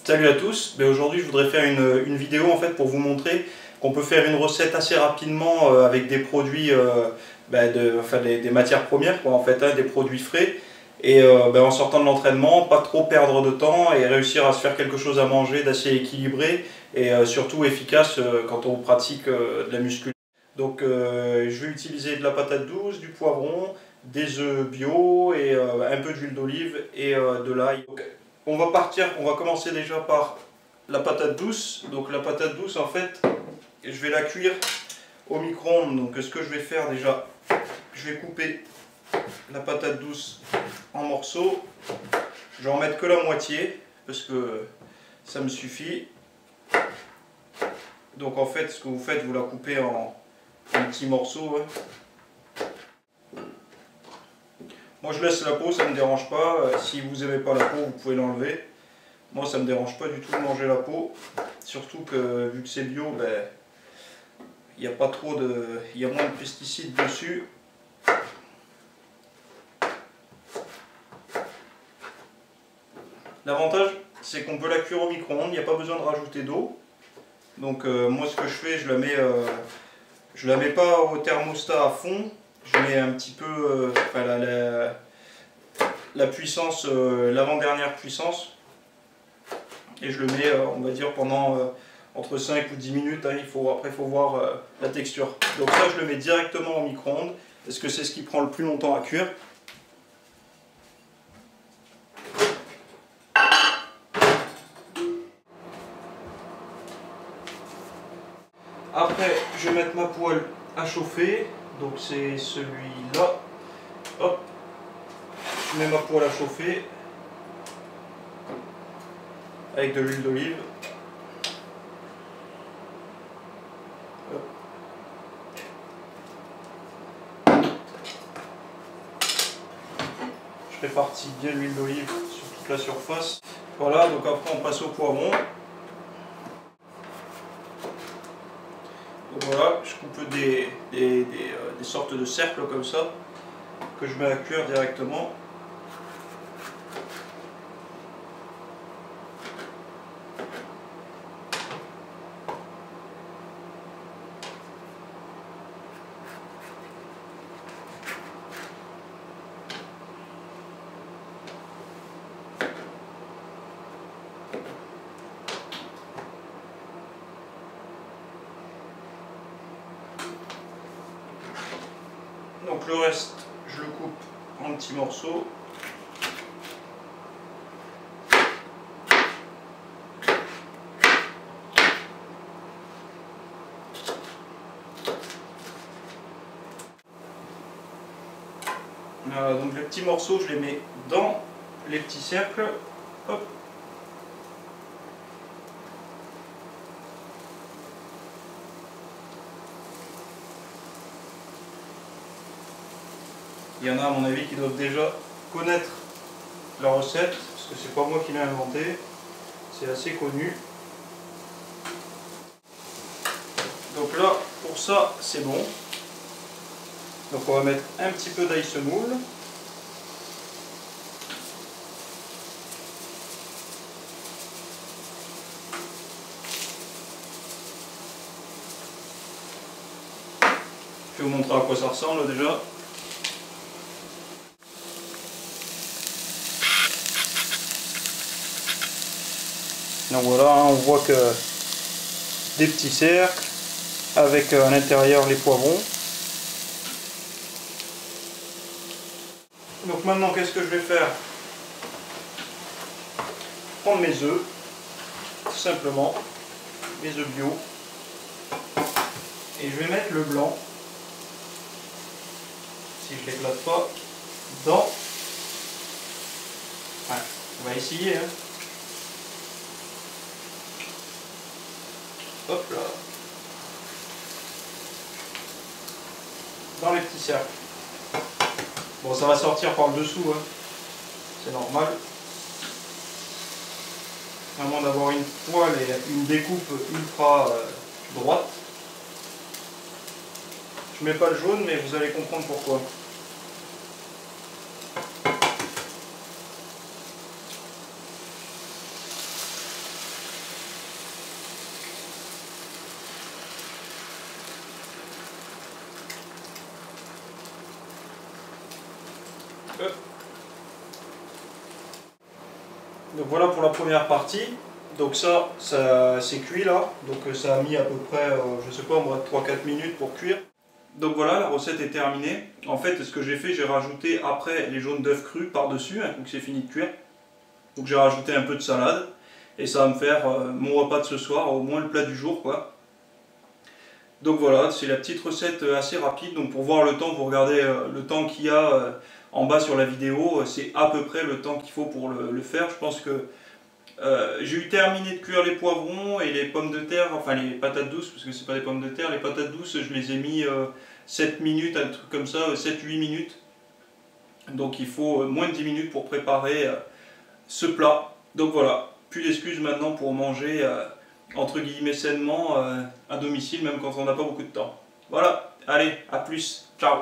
Salut à tous, aujourd'hui je voudrais faire une vidéo en fait pour vous montrer qu'on peut faire une recette assez rapidement avec des produits, des matières premières quoi, en fait, des produits frais et en sortant de l'entraînement, pas trop perdre de temps et réussir à se faire quelque chose à manger d'assez équilibré et surtout efficace quand on pratique de la musculation. Donc je vais utiliser de la patate douce, du poivron, des œufs bio et un peu d'huile d'olive et de l'ail. On va commencer déjà par la patate douce. Donc la patate douce, en fait, je vais la cuire au micro-ondes. Donc ce que je vais faire déjà, je vais couper la patate douce en morceaux. Je vais en mettre que la moitié parce que ça me suffit. Donc en fait, ce que vous faites, vous la coupez en petits morceaux. Moi je laisse la peau, ça ne me dérange pas. Si vous n'aimez pas la peau, vous pouvez l'enlever. Moi ça ne me dérange pas du tout de manger la peau. Surtout que vu que c'est bio, il n'y a pas trop de. Il y a moins de pesticides dessus. L'avantage c'est qu'on peut la cuire au micro-ondes, il n'y a pas besoin de rajouter d'eau. Donc moi ce que je fais, je la mets pas au thermostat à fond. Je mets un petit peu la puissance, l'avant-dernière puissance, et je le mets, on va dire, pendant entre 5 ou 10 minutes. Après, il faut voir la texture. Donc ça, je le mets directement au micro-ondes, parce que c'est ce qui prend le plus longtemps à cuire. Après, je vais mettre ma poêle à chauffer. Donc c'est celui-là. Hop, je mets ma poêle à chauffer avec de l'huile d'olive. Je répartis bien l'huile d'olive sur toute la surface. Voilà, donc après on passe au poivron. Donc voilà, je coupe des sortes de cercles comme ça, que je mets à cuire directement. Donc le reste, je le coupe en petits morceaux. Voilà, donc les petits morceaux, je les mets dans les petits cercles. Hop. Il y en a à mon avis qui doivent déjà connaître la recette, parce que c'est pas moi qui l'ai inventé, c'est assez connu. Donc là, pour ça, c'est bon. Donc on va mettre un petit peu d'ail semoule. Je vais vous montrer à quoi ça ressemble déjà. Donc voilà, on voit que des petits cercles avec à l'intérieur les poivrons. Donc maintenant, qu'est-ce que je vais faire? Prendre mes œufs, tout simplement, mes œufs bio, et je vais mettre le blanc, si je ne l'éclate pas, dans... Ouais, on va essayer, hein. Hop là, dans les petits cercles. Bon, ça va sortir par le dessous, hein. C'est normal. À moins d'avoir une poêle et une découpe ultra droite. Je mets pas le jaune, mais vous allez comprendre pourquoi. Donc voilà pour la première partie. Donc ça c'est cuit là. Donc ça a mis à peu près, je sais pas moi, 3-4 minutes pour cuire. Donc voilà, la recette est terminée. En fait, ce que j'ai fait, j'ai rajouté après les jaunes d'œufs crus par-dessus, hein, donc c'est fini de cuire. Donc j'ai rajouté un peu de salade. Et ça va me faire mon repas de ce soir, au moins le plat du jour, quoi. Donc voilà, c'est la petite recette assez rapide. Donc pour voir le temps, vous regardez le temps qu'il y a en bas sur la vidéo. C'est à peu près le temps qu'il faut pour le faire. Je pense que j'ai eu terminé de cuire les poivrons et les pommes de terre, enfin les patates douces, parce que c'est pas des pommes de terre. Les patates douces, je les ai mis 7 minutes, un truc comme ça, 7-8 minutes. Donc il faut moins de 10 minutes pour préparer ce plat. Donc voilà, plus d'excuses maintenant pour manger entre guillemets sainement à domicile, même quand on n'a pas beaucoup de temps. Voilà, allez, à plus, ciao.